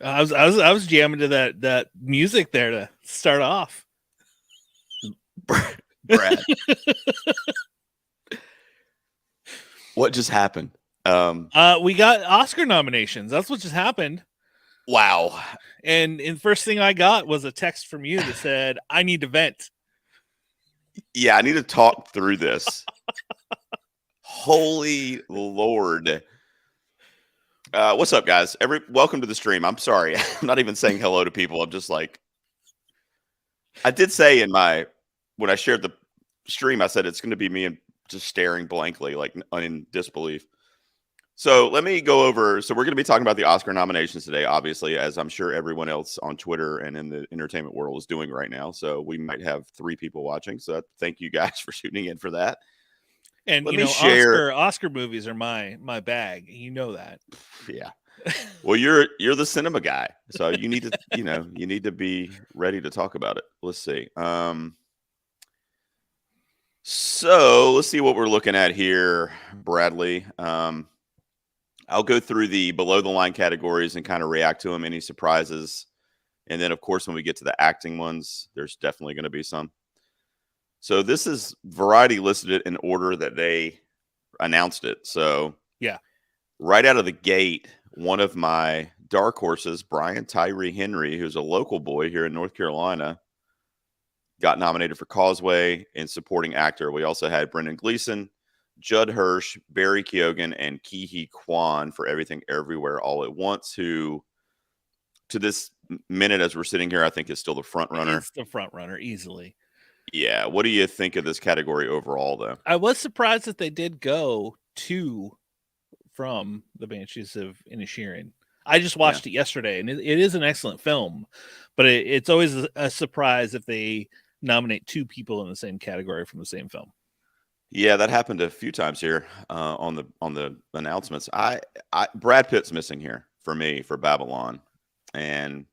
I was jamming to that music there to start off. Brad, what just happened? We got Oscar nominations. That's what just happened. Wow. And the first thing I got was a text from you that said, "I need to vent." Yeah, I need to talk through this. Holy Lord. What's up, guys? Welcome to the stream. I'm sorry. I'm not even saying hello to people. I'm just like, I did say when I shared the stream, I said it's going to be me and just staring blankly, like in disbelief. So let me go over. So we're going to be talking about the Oscar nominations today, obviously, as I'm sure everyone else on Twitter and in the entertainment world is doing right now. So we might have 3 people watching. So thank you guys for tuning in for that. And Let me share. Oscar movies are my bag. You know that. Yeah. Well, you're the cinema guy, so you need to you need to be ready to talk about it. Let's see. So let's see what we're looking at here, Bradley. I'll go through the below the line categories and kind of react to them. Any surprises, and then of course when we get to the acting ones, there's definitely going to be some. So this is Variety listed it in order that they announced it. So yeah, right out of the gate, one of my dark horses, Brian Tyree Henry, who's a local boy here in North Carolina, got nominated for Causeway and supporting actor. We also had Brendan Gleeson, Judd Hirsch, Barry Keoghan, and Ke Kwan for Everything Everywhere All at Once, who to this minute as we're sitting here, I think is still the front runner. It's the front runner easily. Yeah. What do you think of this category overall, though? I was surprised that they did go from the Banshees of Inisherin. I just watched it yesterday, and it is an excellent film, but it's always a surprise if they nominate 2 people in the same category from the same film. Yeah, that happened a few times here on the announcements. Brad Pitt's missing here for me for Babylon, and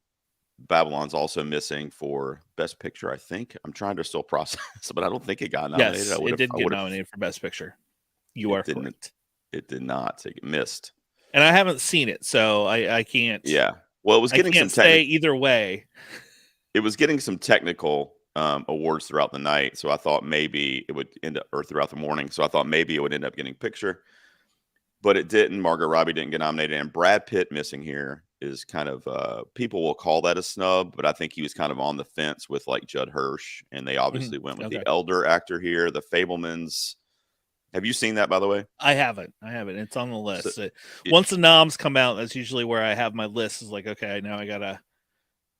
Babylon's also missing for Best Picture. I think I'm trying to still process, but I don't think it got nominated. Yes, it did get nominated for Best Picture. You are correct. It did not. It missed. And I haven't seen it, so I can't. Yeah. Well, it was getting some say either way. It was getting some technical awards throughout the night, so I thought maybe it would end up, or throughout the morning, so I thought maybe it would end up getting picture, but it didn't. Margot Robbie didn't get nominated, and Brad Pitt missing here is kind of people will call that a snub, but I think he was kind of on the fence with like Judd Hirsch, and they obviously went with the elder actor here, The Fabelmans. Have you seen that, by the way? I haven't. It's on the list. So, once the noms come out, that's usually where I have my list. Is like, okay, now I got a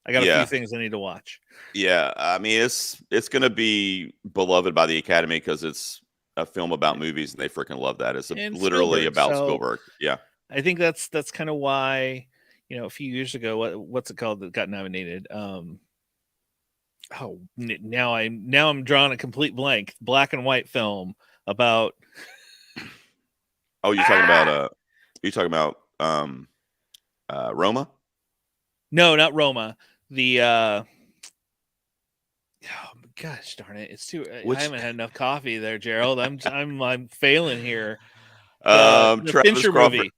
few things I need to watch. Yeah, I mean, it's going to be beloved by the Academy because it's a film about movies, and they freaking love that. It's literally about Spielberg. Yeah, I think that's kind of why, a few years ago, what's it called that got nominated? Now I'm drawing a complete blank. Black and white film about. Oh, you're talking about Roma? No, not Roma. The gosh darn it! It's too. I haven't had enough coffee there, Gerald. I'm failing here. The Fincher movie.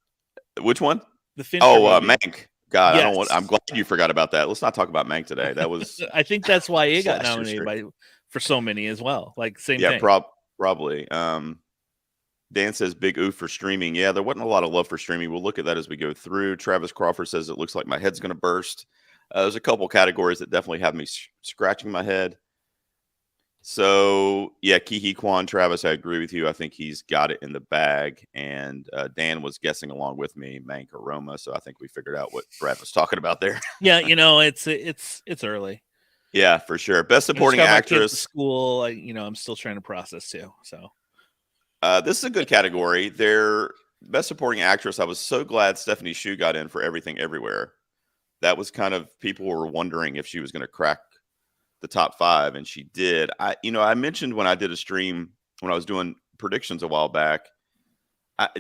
Which one? The Fincher movie. Mank. God, yes. I'm glad you forgot about that. Let's not talk about Mank today. That was. I think that's why it got nominated for so many as well. Like same thing. Yeah, probably. Dan says big oof for streaming. Yeah, there wasn't a lot of love for streaming. We'll look at that as we go through. Travis Crawford says it looks like my head's going to burst. There's a couple categories that definitely have me scratching my head. So, yeah, Ke Kwan, Travis, I agree with you. I think he's got it in the bag. And Dan was guessing along with me, Mank or Roma. So I think we figured out what Brad was talking about there. Yeah, it's early. Yeah, for sure. Best supporting actress. School, I'm still trying to process too. So. This is a good category. Their best supporting actress. I was so glad Stephanie Hsu got in for Everything Everywhere. That was kind of, people were wondering if she was going to crack the top 5, and she did. I mentioned when I did a stream when I was doing predictions a while back,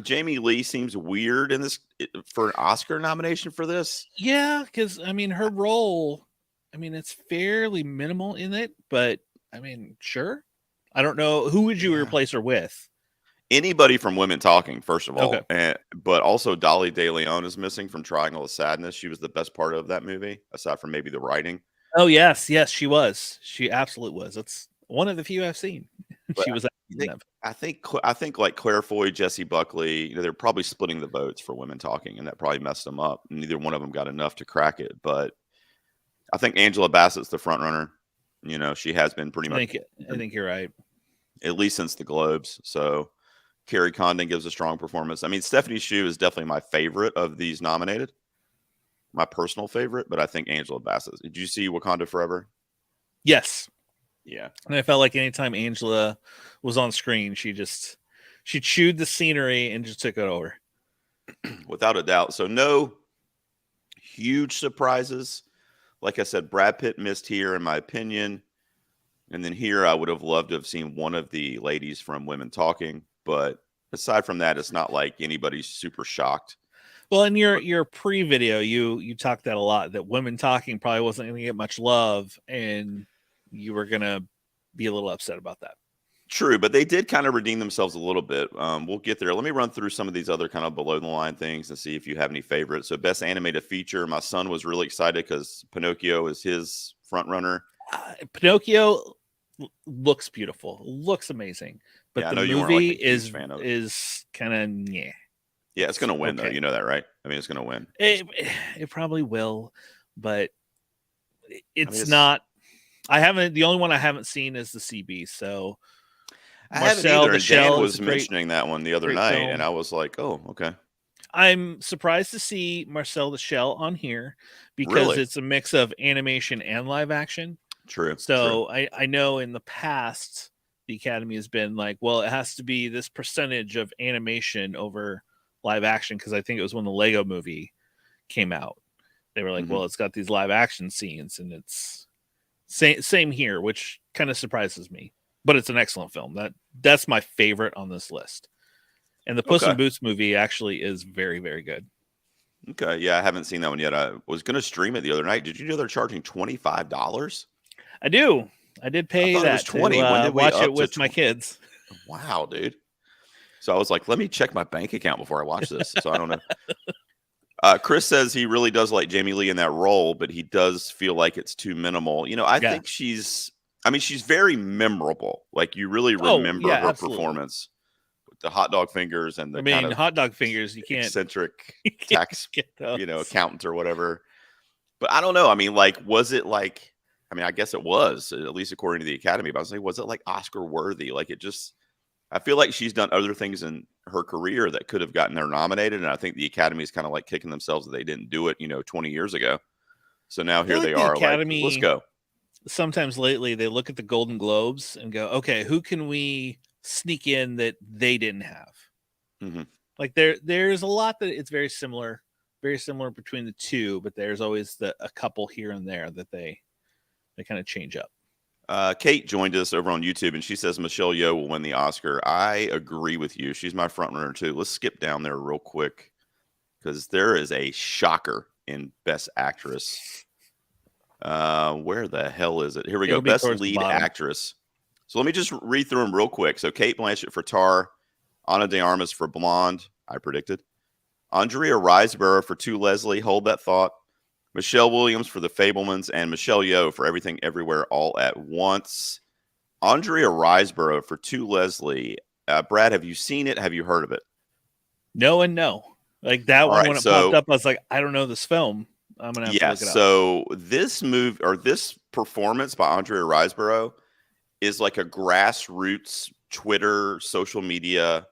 Jamie Lee seems weird in this for an Oscar nomination for this. Yeah, because her role, it's fairly minimal in it, but sure. I don't know, who would you replace her with? Anybody from Women Talking, first of all, Okay. but also Dolly De Leon is missing from Triangle of Sadness. She was the best part of that movie, aside from maybe the writing. Oh yes, yes, she was. She absolutely was. That's one of the few I've seen. But She was I in think that. I think like Claire Foy, Jesse Buckley, they're probably splitting the votes for Women Talking, and that probably messed them up. Neither one of them got enough to crack it, but I think Angela Bassett's the front runner. She has been pretty I much, think I think you're right. at least since the Globes. So Carrie Condon gives a strong performance. I mean, Stephanie Hsu is definitely my favorite of these nominated, my personal favorite, but I think Angela Bassett. Did you see Wakanda Forever? Yes. Yeah. And I felt like anytime Angela was on screen, she chewed the scenery and just took it over. Without a doubt. So no huge surprises. Like I said, Brad Pitt missed here, in my opinion. And then here, I would have loved to have seen one of the ladies from Women Talking. But aside from that, it's not like anybody's super shocked. Well, in your pre-video, you talked that a lot, that Women Talking probably wasn't going to get much love, and you were going to be a little upset about that. True, but they did kind of redeem themselves a little bit. We'll get there. Let me run through some of these other kind of below the line things and see if you have any favorites. So, best animated feature. My son was really excited because Pinocchio is his front runner. Pinocchio looks beautiful, looks amazing, but Yeah, I the know you weren't movie like a huge fan of it. is kind of yeah. Yeah, it's going to win though. Okay. You know that, right? I mean, it's going to win. It probably will, but it's I mean, not. I haven't. The only one I haven't seen is the CB. So I haven't Marcel either. the And Dan Shell is was a great mentioning that one the other great night, and film. I was like, oh, okay. I'm surprised to see Marcel the Shell on here because Really? it's a mix of animation and live action. True. So I know in the past the Academy has been like, well, it has to be this percentage of animation over live action, because I think it was when the Lego movie came out. They were like, well, it's got these live action scenes, and it's same here, which kind of surprises me. But it's an excellent film. That's my favorite on this list. And the Puss in Okay. Boots movie actually is very, very good. Okay. Yeah, I haven't seen that one yet. I was going to stream it the other night. Did you know they're charging $25? I do. I did I pay thought it was that 20. to When did we watch up it to with my kids. Wow, dude. So I was like, let me check my bank account before I watch this. So I don't know. Chris says he really does like Jamie Lee in that role, but he does feel like it's too minimal. I Yeah. think she's very memorable. Like, you really Oh, remember yeah, her absolutely. performance with the hot dog fingers and the kind of hot dog fingers, you can't eccentric you can't tax, get those. accountant or whatever. But I don't know. I mean, like, was it like, I guess it was, at least according to the Academy, but I was like, was it like Oscar worthy? Like, I feel like she's done other things in her career that could have gotten her nominated. And I think the Academy is kind of like kicking themselves that they didn't do it, 20 years ago. So now I feel here like they the are, like, Academy, let's go. sometimes lately they look at the Golden Globes and go, okay, who can we sneak in that they didn't have? Mm-hmm. Like there's a lot that it's very similar between the two, but there's always a couple here and there that they kind of change up. Kate joined us over on YouTube, and she says Michelle Yeoh will win the Oscar. I agree with you. She's my front runner too. Let's skip down there real quick because there is a shocker in Best Actress. Where the hell is it? Here we go. Best Lead Actress. So let me just read through them real quick. So Kate Blanchett for Tar, Ana de Armas for Blonde, I predicted. Andrea Riseborough for To Leslie, Hold That Thought. Michelle Williams for The Fabelmans, and Michelle Yeoh for Everything Everywhere All at Once. Andrea Riseborough for To Leslie. Brad, have you seen it? Have you heard of it? No and no. Like that one, when it popped up, I was like, I don't know this film. I'm gonna have to look it up. So this this performance by Andrea Riseborough is like a grassroots Twitter, social media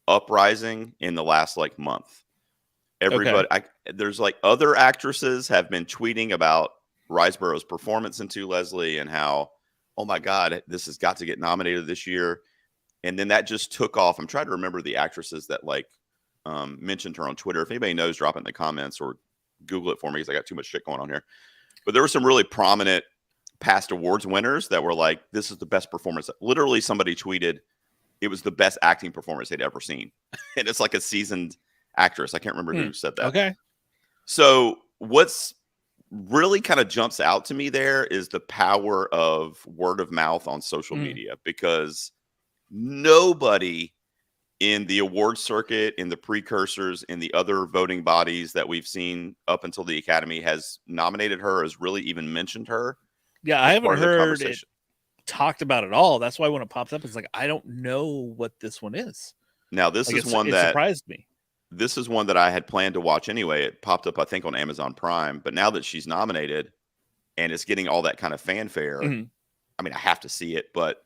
uprising in the last like month. Everybody, there's like other actresses have been tweeting about Riseborough's performance in To Leslie and how, oh my God, this has got to get nominated this year. And then that just took off. I'm trying to remember the actresses that like mentioned her on Twitter. If anybody knows, drop it in the comments or Google it for me because I got too much shit going on here. But there were some really prominent past awards winners that were like, this is the best performance. Literally somebody tweeted it was the best acting performance they'd ever seen. And it's like a seasoned actress. I can't remember who said that. Okay. So what's really kind of jumps out to me there is the power of word of mouth on social media, because nobody in the award circuit, in the precursors, in the other voting bodies that we've seen up until the Academy has nominated her, has really even mentioned her Yeah, I as haven't part of the heard it conversation. talked about at all. That's why when it pops up, it's like, I don't know what this one is. Now, this Like is one it that surprised me. I had planned to watch anyway. It popped up, I think, on Amazon Prime. But now that she's nominated and it's getting all that kind of fanfare, Mhm. I mean, I have to see it. But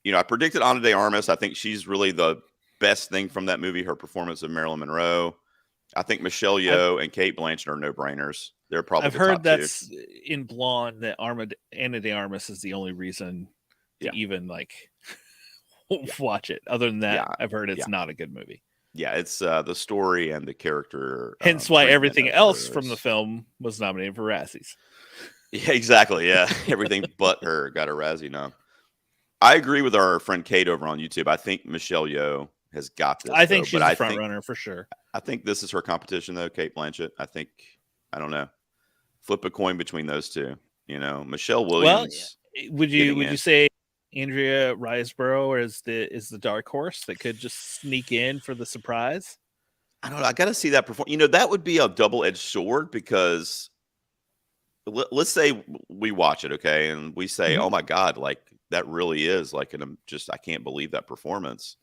I predicted Ana de Armas. I think she's really the best thing from that movie. Her performance of Marilyn Monroe. I think Michelle Yeoh and Kate Blanchett are no brainers. They're probably I've the heard top two. that's in Blonde that Ana de Armas is the only reason to Yeah, even like yeah, watch it. Other than that, yeah, I've heard yeah, it's not a good movie. yeah. It's the story and the character Hence why treatment everything of else her from the is. film was nominated for Razzies. Yeah, exactly. Yeah, everything but her got a Razzie nom. I agree with our friend Kate over on YouTube. I think Michelle Yeoh has got this I though, think but she's the front runner for sure. I think this is her competition though, Kate Blanchett. I don't know. Flip a coin between those two. Michelle Well, Williams would getting you in. say Andrea Riseborough is the dark horse that could just sneak in for the surprise? I don't know. I got to see that perform. That would be a double-edged sword because let's say we watch it, okay, and we say, Mhm. "Oh my God, like that really is like I can't believe that performance,"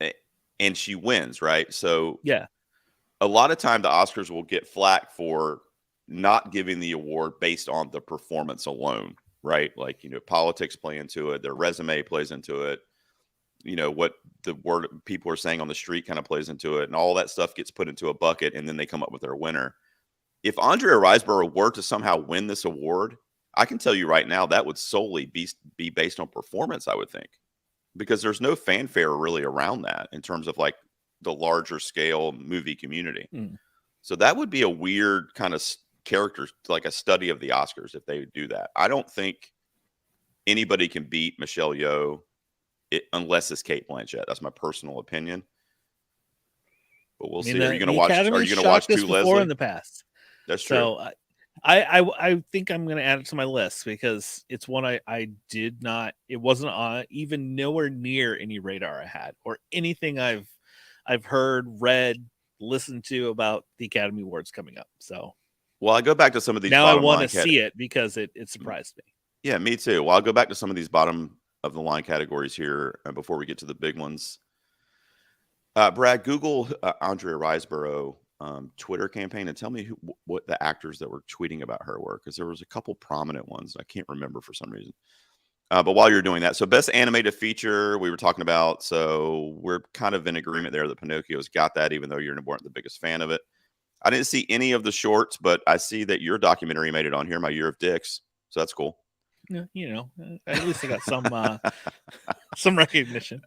A- and she wins, right? So Yeah. a lot of time the Oscars will get flack for not giving the award based on the performance alone, right? Like, politics play into it, their resume plays into it, what the word people are saying on the street kind of plays into it, and all that stuff gets put into a bucket, and then they come up with their winner. If Andrea Riseborough were to somehow win this award, I can tell you right now that would solely be based on performance, I would think, because there's no fanfare really around that in terms of like the larger scale movie community. Mm. So that would be a weird kind of character, like a study of the Oscars if they do that. I don't think anybody can beat Michelle Yeoh unless it's Kate Blanchett. That's my personal opinion. But we'll I mean, see. Are you going to the watch? Are Academy's you going to watch shocked us Two before in Leslie? the past. That's true. So I think I'm going to add it to my list because it's one I did not. It wasn't on even nowhere near any radar I had or anything I've heard, read, listened to about the Academy Awards coming up. So Well, I go back to some of these now I bottom want line to see it because it surprised me. Yeah, me too. Well, I'll go back to some of these bottom of the line categories here before we get to the big ones. Brad, Google Andrea Riseborough Twitter campaign and tell me what the actors that were tweeting about her were, because there was a couple prominent ones I can't remember for some reason. But while you're doing that, so best animated feature we were talking about. So we're kind of in agreement there that Pinocchio's got that, even though you weren't the biggest fan of it. I didn't see any of the shorts, but I see that your documentary made it on here, My Year of Dicks. So that's cool. Yeah, at least I got some recognition.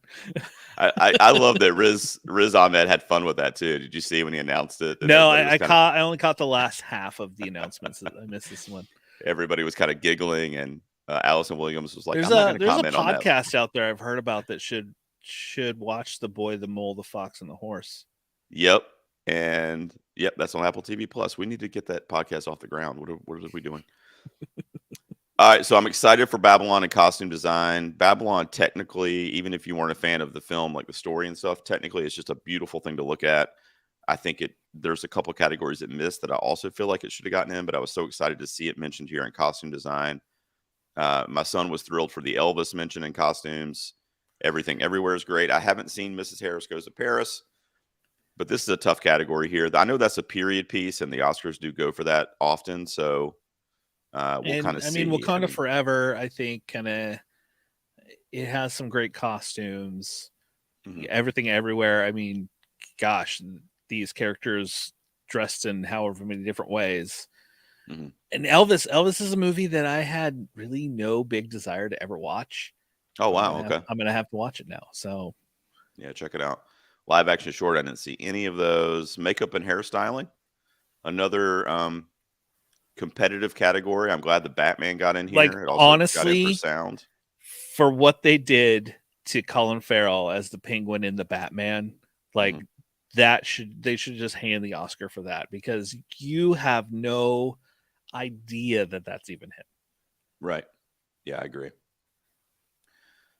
I love that Riz Ahmed had fun with that too. Did you see when he announced it? And No, everybody was I only caught the last half of the announcements. I missed this one. everybody was kind of giggling, and Allison Williams was like, There's "I'm not going to there's a comment on that." podcast out there I've heard about that should watch The Boy, the Mole, the Fox, and the Horse. Yep, and yep, that's on Apple TV Plus. We need to get that podcast off the ground. What are we doing? All right, so I'm excited for Babylon and costume design. Babylon, technically, even if you weren't a fan of the film, like the story and stuff, technically it's just a beautiful thing to look at. I think there's a couple categories it missed that I also feel like it should have gotten in, but I was so excited to see it mentioned here in costume design. My son was thrilled for the Elvis mention in costumes. Everything Everywhere is great. I haven't seen Mrs. Harris Goes to Paris, but this is a tough category here. I know that's a period piece, and the Oscars do go for that often, so we'll kind And of I mean, see. Wakanda Forever, I think kind of it has some great costumes. Mhm. Everything Everywhere. I mean, gosh, these characters dressed in however many different ways. Mhm. And Elvis is a movie that I had really no big desire to ever watch. Oh, wow, okay. I'm gonna have to watch it now. So Yeah, check it out. Live action short, I didn't see any of those. Makeup and hairstyling, another competitive category. I'm glad the Batman got in like here. It also got in for honestly, sound. for what they did to Colin Farrell as the Penguin in the Batman, like Mhm. they should just hand the Oscar for that because you have no idea that that's even him. Right. Yeah, I agree.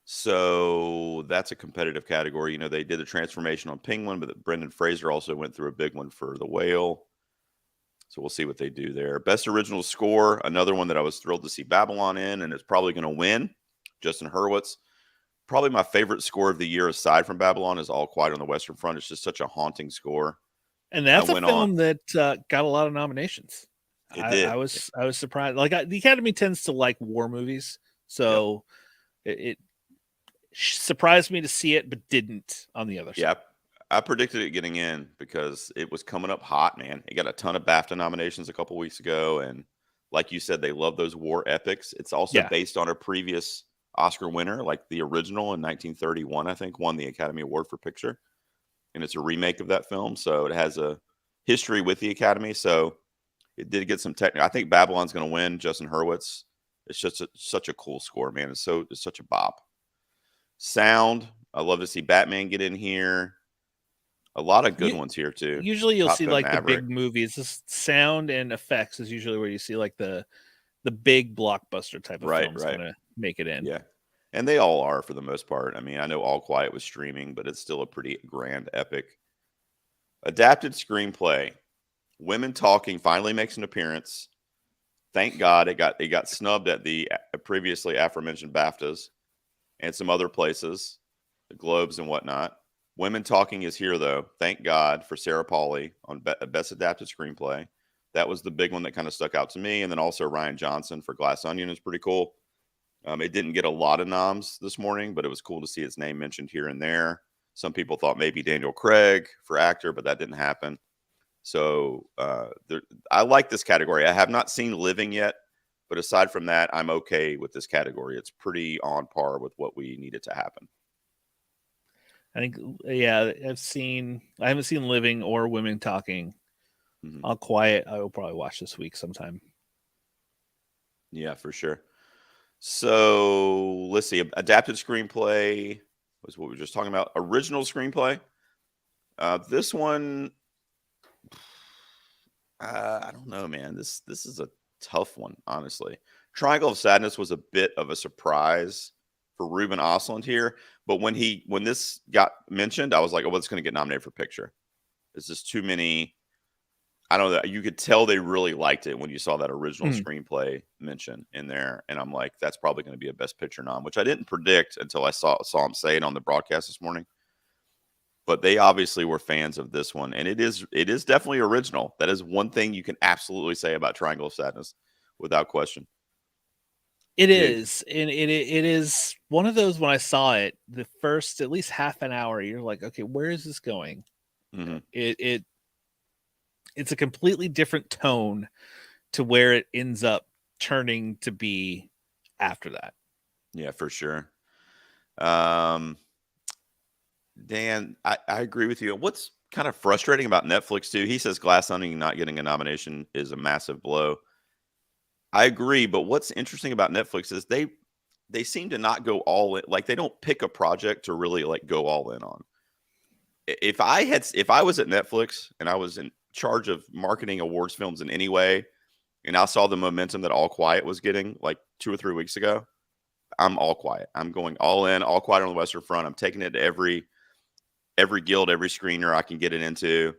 So that's a competitive category. You know, they did a transformation on Penguin, but Brendan Fraser also went through a big one for The Whale. So we'll see what they do there. Best original score, another one that I was thrilled to see Babylon in, and it's probably going to win. Justin Hurwitz. Probably my favorite score of the year aside from Babylon is All Quiet on the Western Front. It's just such a haunting score. And I that's a went on. film that got a lot of nominations. It did. I was surprised. Like the Academy tends to like war movies, so it surprised me to see it, but didn't on the other side. Yeah, I predicted it getting in because it was coming up hot, man. It got a ton of BAFTA nominations a couple weeks ago, and like you said, they love those war epics. It's also based on a previous Oscar winner, like the original in 1931, I think, won the Academy Award for Picture, and it's a remake of that film, so it has a history with the Academy. So it did get some technical. I think Babylon's going to win. Justin Hurwitz. It's just such a cool score, man. It's such a bop. Sound. I love to see Batman get in here. A lot of good ones here too. Usually you'll Top see Gun like Maverick. the big movies. This sound and effects is usually where you see like the big blockbuster type of films going to make it in. Yeah. And they all are for the most part. I mean, I know All Quiet was streaming, but it's still a pretty grand epic. Adapted screenplay. Women Talking finally makes an appearance. Thank God it got snubbed at the previously aforementioned BAFTAs and some other places, the Globes and whatnot. Women Talking is here, though. Thank God for Sarah Polley on Best Adapted Screenplay. That was the big one that kind of stuck out to me. And then also Ryan Johnson for Glass Onion is pretty cool. It didn't get a lot of noms this morning, but it was cool to see its name mentioned here and there. Some people thought maybe Daniel Craig for actor, but that didn't happen. So I like this category. I have not seen Living yet, but aside from that, I'm okay with this category. It's pretty on par with what we needed to happen. I think, I haven't seen Living or Women Talking. All Quiet, I will probably watch this week sometime. Yeah, for sure. So let's see. Adapted screenplay was what we were just talking about. Original screenplay. This one, I don't know, man. This is a tough one, honestly. Triangle of Sadness was a bit of a surprise for Ruben Östlund here, but when this got mentioned, I was like, oh, well, it's going to get nominated for picture. There's just too many. I don't know. You could tell they really liked it when you saw that original screenplay mention in there, and I'm like, that's probably going to be a Best Picture nom, which I didn't predict until I saw him say it on the broadcast this morning. But they obviously were fans of this one, and it is definitely original. That is one thing you can absolutely say about Triangle of Sadness, without question. It is, and it is one of those. When I saw it, the first at least half an hour, you're like, okay, where is this going? It's a completely different tone to where it ends up turning to be after that. Yeah, for sure. Dan, I agree with you. What's kind of frustrating about Netflix too, he says Glass Onion not getting a nomination is a massive blow. I agree, but what's interesting about Netflix is they seem to not go all in. Like, they don't pick a project to really like go all in on. If I was at Netflix and I was in charge of marketing awards films in any way, and I saw the momentum that All Quiet was getting like 2 or 3 weeks ago, I'm All Quiet. I'm going all in, All Quiet on the Western Front. I'm taking it to every guild, every screener I can get it into.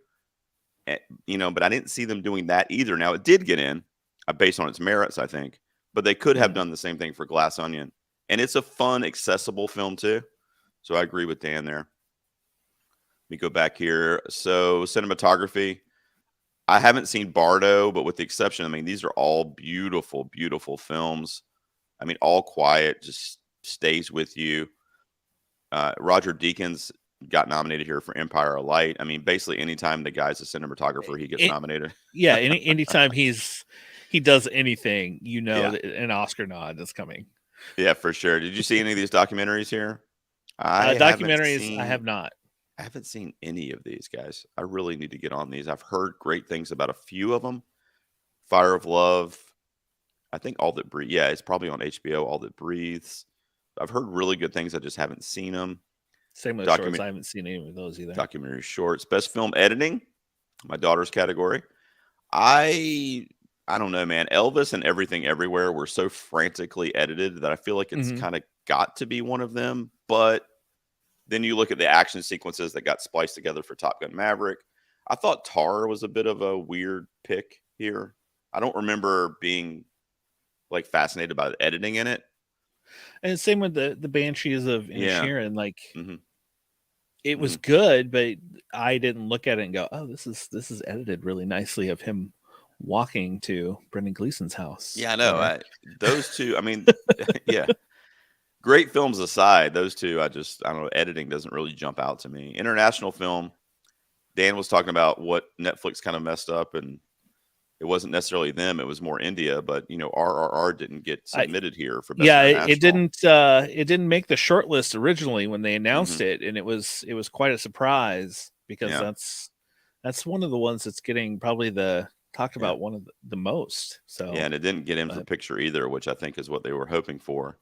But I didn't see them doing that either. Now, it did get in based on its merits, I think, but they could have done the same thing for Glass Onion. And it's a fun, accessible film too. So I agree with Dan there. Let me go back here. So cinematography, I haven't seen Bardo, but with the exception, I mean, these are all beautiful, beautiful films. I mean, All Quiet just stays with you. Roger Deakins got nominated here for Empire of Light. I mean, basically anytime the guy's a cinematographer, he gets nominated. Yeah, anytime he does anything, an Oscar nod is coming. Yeah, for sure. Did you see any of these documentaries here? Documentaries, I have not. I haven't seen any of these, guys. I really need to get on these. I've heard great things about a few of them. Fire of Love. I think All That Breathes. Yeah, it's probably on HBO, All That Breathes. I've heard really good things. I just haven't seen them. Same with shorts. I haven't seen any of those either. Documentary shorts. Best film editing. My daughter's category. I don't know, man. Elvis and Everything Everywhere were so frantically edited that I feel like it's kind of got to be one of them, but then you look at the action sequences that got spliced together for Top Gun Maverick. I thought Tar was a bit of a weird pick here. I don't remember being like fascinated by the editing in it. And same with the Banshees of Inisherin. Like Mm-hmm. it was good, but I didn't look at it and go, "Oh, this is edited really nicely of him walking to Brendan Gleeson's house." Yeah, I know. Those two, I mean, yeah. Great films aside, those two, I don't know, editing doesn't really jump out to me. International film, Dan was talking about what Netflix kind of messed up, and it wasn't necessarily them, it was more India, but RRR didn't get submitted here for Best International. It didn't make the short list originally when they announced it, and it was quite a surprise because that's one of the ones that's getting probably talked about one of the most. So yeah, and it didn't get in for picture either, which I think is what they were hoping for.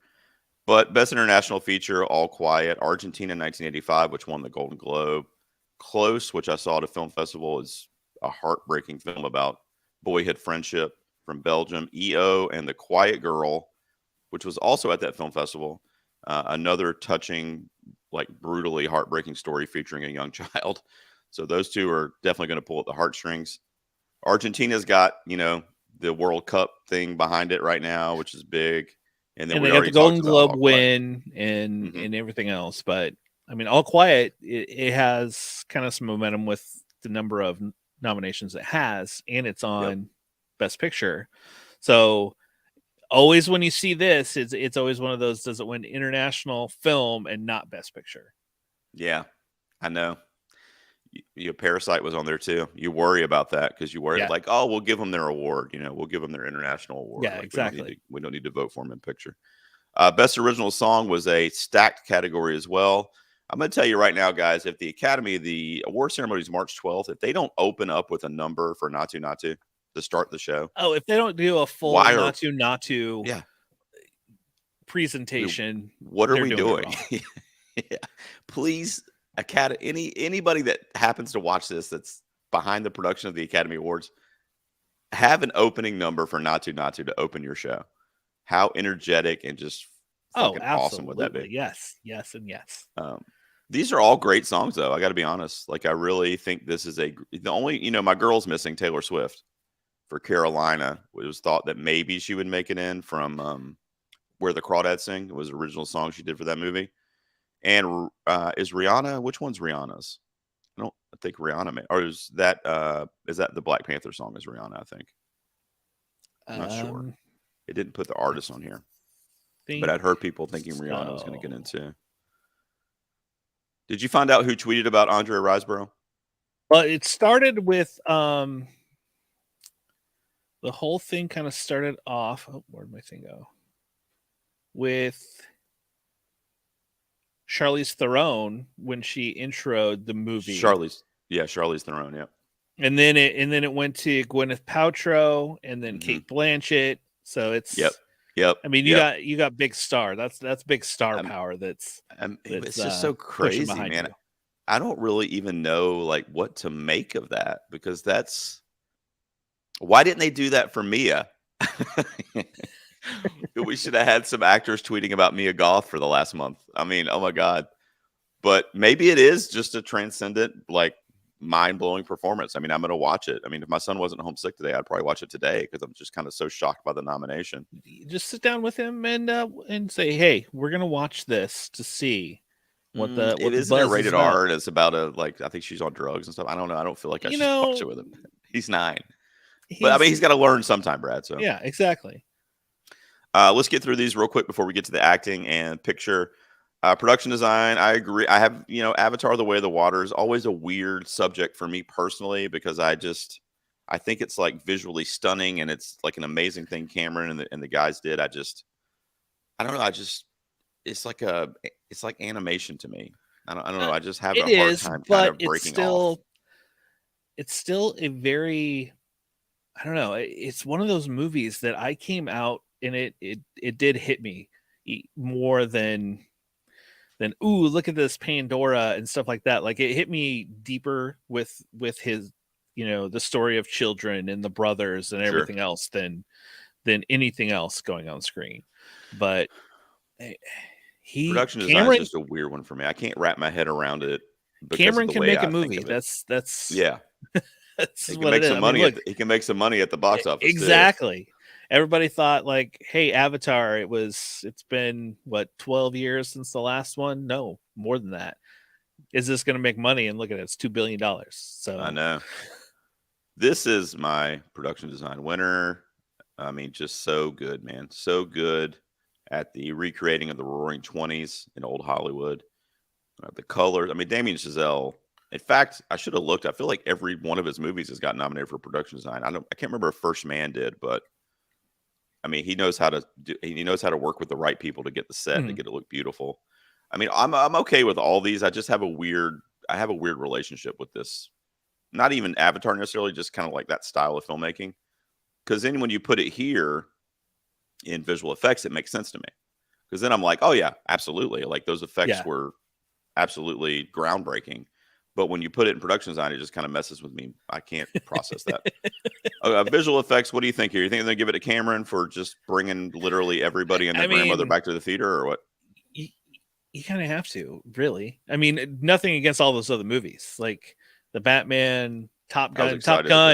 But Best International Feature, All Quiet, Argentina 1985, which won the Golden Globe. Close, which I saw at a film festival, is a heartbreaking film about boyhood friendship, from Belgium. EO and The Quiet Girl, which was also at that film festival. Another touching, like brutally heartbreaking story featuring a young child. So those two are definitely going to pull at the heartstrings. Argentina's got, the World Cup thing behind it right now, which is big. And then they got the Golden Globe win and everything else. But I mean, All Quiet, it has kind of some momentum with the number of nominations it has, and it's on Best Picture. So always when you see this, it's always one of those, does it win international film and not Best Picture? Yeah, I know. Parasite was on there too. You worry about that because you worry like, oh, we'll give them their award. We'll give them their international award. Yeah, like, exactly. We don't need to vote for them in picture. Best Original Song was a stacked category as well. I'm going to tell you right now, guys, if the Academy, the award ceremony is March 12th, if they don't open up with a number for Naatu Naatu to start the show. Oh, if they don't do a full Naatu Naatu presentation, what are we doing? Please, Academy, anybody that happens to watch this that's behind the production of the Academy Awards, have an opening number for Naatu Naatu to open your show. How energetic and just fucking awesome would that be? Yes, and yes. These are all great songs, though. I got to be honest. Like, I really think this is the only, my girl's missing Taylor Swift for Carolina. It was thought that maybe she would make it in from Where the Crawdads Sing. It was the original song she did for that movie. And is Rihanna? Which one's Rihanna's? I think Rihanna made, or is that the Black Panther song? Is Rihanna? I think. I'm not sure. It didn't put the artist on here, but I'd heard people thinking Rihanna was going to get into. Did you find out who tweeted about Andre Riseborough? Well, it started with the whole thing kind of started off. Oh, where'd my thing go? With Charlize Theron when she introed the movie. Charlize Theron, yeah. And then it went to Gwyneth Paltrow and then Kate Blanchett. So it's Yep. I mean, you got big star. That's big star power. It's just so crazy, man. I don't really even know like what to make of that, because why didn't they do that for Mia? We should have had some actors tweeting about Mia Goth for the last month. I mean, oh my God. But maybe it is just a transcendent, like, mind-blowing performance. I mean, I'm going to watch it. I mean, if my son wasn't homesick today, I'd probably watch it today because I'm just kind of so shocked by the nomination. Just sit down with him and say, hey, we're going to watch this to see what it isn't a rated R, and it's about I think she's on drugs and stuff. I don't know. I don't feel like I should watch it with him. He's 9. But I mean, he's got to learn sometime, Brad. So yeah, exactly. Let's get through these real quick before we get to the acting and picture. Production design, I agree. I have, Avatar: The Way of the Water is always a weird subject for me personally, because I think it's like visually stunning and it's like an amazing thing Cameron and the guys did. I don't know. It's like animation to me. I don't know. I just have a hard time kind of breaking off. It's still a very, I don't know. It's one of those movies that I came out and it did hit me more than ooh, look at this Pandora and stuff like that. Like, it hit me deeper with his, the story of children and the brothers and everything else than anything else going on screen. But Production design is Cameron just a weird one for me. I can't wrap my head around it because of Cameron the can way make a I think movie. of it. That's Yeah, that's he can what it make is. some I mean, money look, he can make some money at the box office too. exactly. Everybody thought like, hey, Avatar, it's been what 12 years since the last one? No, more than that. Is this going to make money? And look at it, it's $2 billion. So I know. This is my production design winner. I mean, just so good, man. So good at the recreating of the Roaring Twenties in old Hollywood. The colors. I mean, Damien Chazelle. In fact, I should have looked. I feel like every one of his movies has got nominated for production design. I can't remember if First Man did, but I mean, he knows how to do. He knows how to work with the right people to get the set to get it look beautiful. I mean, I'm okay with all these. I just have a weird relationship with this. Not even Avatar necessarily, just kind of like that style of filmmaking. Because then when you put it here in visual effects, it makes sense to me. Because then I'm like, oh yeah, absolutely. Like those effects were absolutely groundbreaking. But when you put it in production design, it just kind of messes with me. I can't process that. Visual effects. What do you think here? You think they're going to give it to Cameron for just bringing literally everybody and their grandmother back to the theater, or what? You kind of have to, really. I mean, nothing against all those other movies, like the Batman, Top Gun.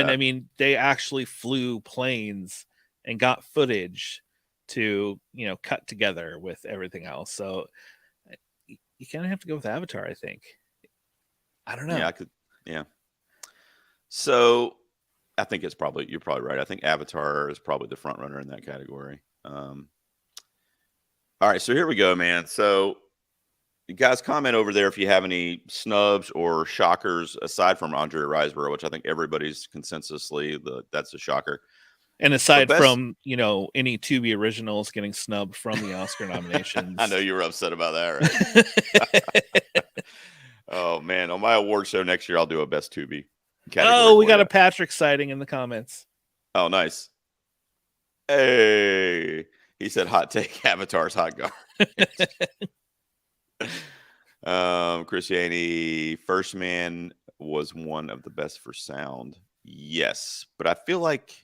I mean, they actually flew planes and got footage to cut together with everything else. So you kind of have to go with Avatar, I think. I don't know. Yeah, I could. Yeah. So I think you're probably right. I think Avatar is probably the front runner in that category. All right, so here we go, man. So you guys comment over there if you have any snubs or shockers aside from Andre Riseborough, which I think everybody's consensusly that's a shocker. And aside from any Tubi originals getting snubbed from the Oscar nominations. I know you were upset about that, right? Oh man, on my award show next year, I'll do a best Tubi category. Oh, we got a Patrick sighting in the comments. Oh, nice. Hey, he said, "Hot take: Avatar's hot garbage." Christiani, First Man was one of the best for sound. Yes, but I feel like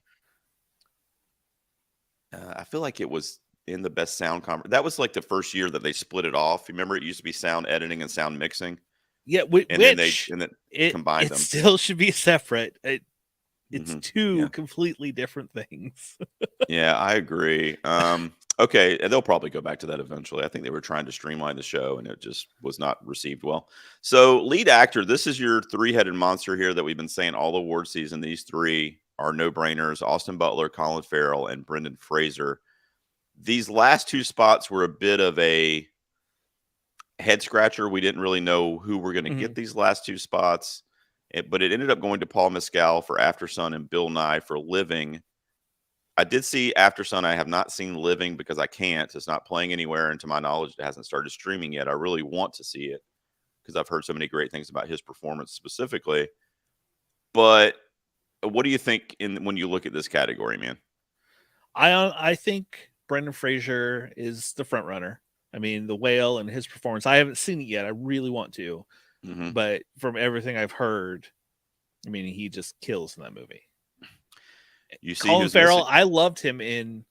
it was in the best sound conference. That was like the first year that they split it off. Remember, it used to be sound editing and sound mixing. Yeah, and then they combined them. It still should be separate. It's two completely different things. Yeah, I agree. Okay, they'll probably go back to that eventually. I think they were trying to streamline the show, and it just was not received well. So, lead actor, this is your three-headed monster here that we've been saying all award season. These three are no-brainers: Austin Butler, Colin Farrell, and Brendan Fraser. These last two spots were a bit of a head scratcher. We didn't really know who were going to get these last two spots, but it ended up going to Paul Mescal for After Sun and Bill Nye for Living. I did see After Sun. I have not seen Living because I can't. It's not playing anywhere, and to my knowledge, it hasn't started streaming yet. I really want to see it because I've heard so many great things about his performance specifically. But what do you think when you look at this category, man? I think Brendan Fraser is the front runner. I mean, The Whale and his performance, I haven't seen it yet. I really want to. But from everything I've heard, I mean, he just kills in that movie. You see Colin Farrell, I loved him in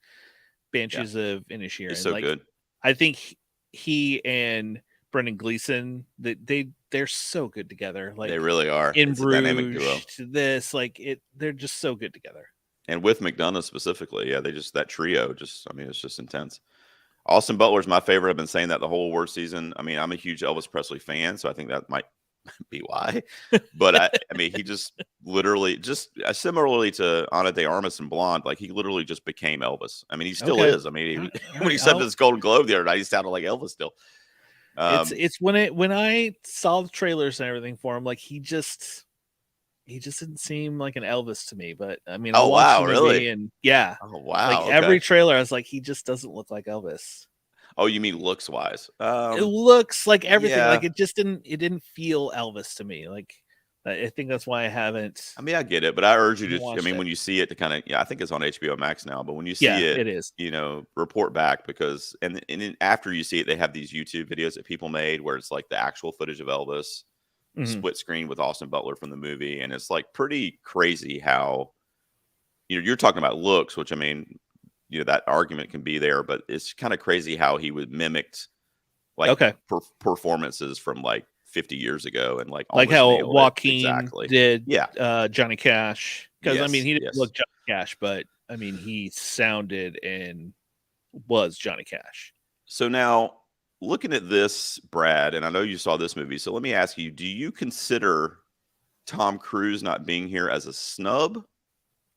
Banshees of Inisherin. He's so good. I think he and Brendan Gleeson, they're so good together. Like they really are. In Bruges, to this, they're just so good together. And with McDonough specifically, that trio, it's just intense. Austin Butler's my favorite. I've been saying that the whole award season. I mean, I'm a huge Elvis Presley fan, so I think that might be why. But I mean, he just literally, similarly to Ana de Armas and Blonde, like he literally just became Elvis. I mean, he still is. I mean, when he said this Golden Globe the other night, he sounded like Elvis still. It's when I saw the trailers and everything for him, like he just didn't seem like an Elvis to me. But I mean, oh wow, really? And yeah, oh wow, like every trailer, I was like, he just doesn't look like Elvis. Oh, you mean looks wise? It looks like everything. Yeah. Like it didn't feel Elvis to me. Like I think that's why I haven't. I mean, I get it, but I urge you to. I mean, when you see it, to kind of I think it's on HBO Max now. But when you see it is. Report back because and then after you see it, they have these YouTube videos that people made where it's like the actual footage of Elvis, split screen with Austin Butler from the movie, and it's like pretty crazy how you're talking about looks, which I mean. That argument can be there, but it's kind of crazy how he would mimicked like Okay. performances from like 50 years ago, and like Like almost how nailed it. Joaquin Exactly. did Yeah. Johnny Cash. Because, I mean, Yes. he didn't Yes. look Johnny Cash, but, I mean, he sounded and was Johnny Cash. So now, looking at this, Brad, and I know you saw this movie, so let me ask you: do you consider Tom Cruise not being here as a snub,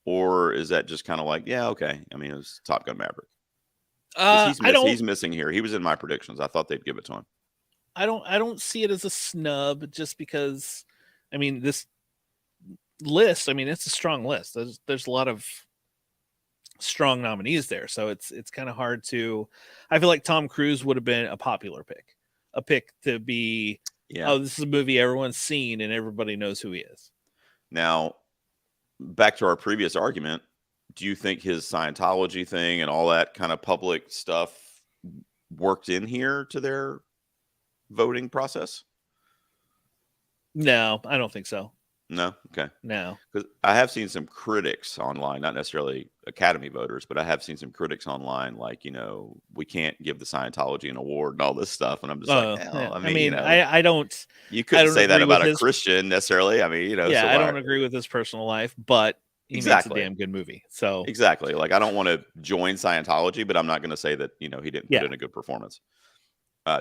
or is that just kind of like, yeah, okay? I mean, it was Top Gun Maverick because I don't he's missing here. He was in my predictions. I thought they'd give it to him. I don't see it as a snub just because, I mean, this list, I mean, it's a strong list. There's a lot of strong nominees there, so it's kind of hard to. I feel like Tom Cruise would have been a popular pick, a pick to be. Yeah. Oh, this is a movie everyone's seen and everybody knows who he is. Now, back to our previous argument, do you think his Scientology thing and all that kind of public stuff worked in here to their voting process? No, I don't think so. No? Okay. No. Because I have seen some critics online, not necessarily Academy voters, but I have seen some critics online like, we can't give the Scientology an award and all this stuff. And I'm just like, hell, yeah. I mean, I don't. you couldn't say that agree with about a his. Christian necessarily. I mean, Yeah, so I don't agree with his personal life, but he makes a Exactly. damn good movie. So Exactly. Like, I don't want to join Scientology, but I'm not going to say that, he didn't put in a good performance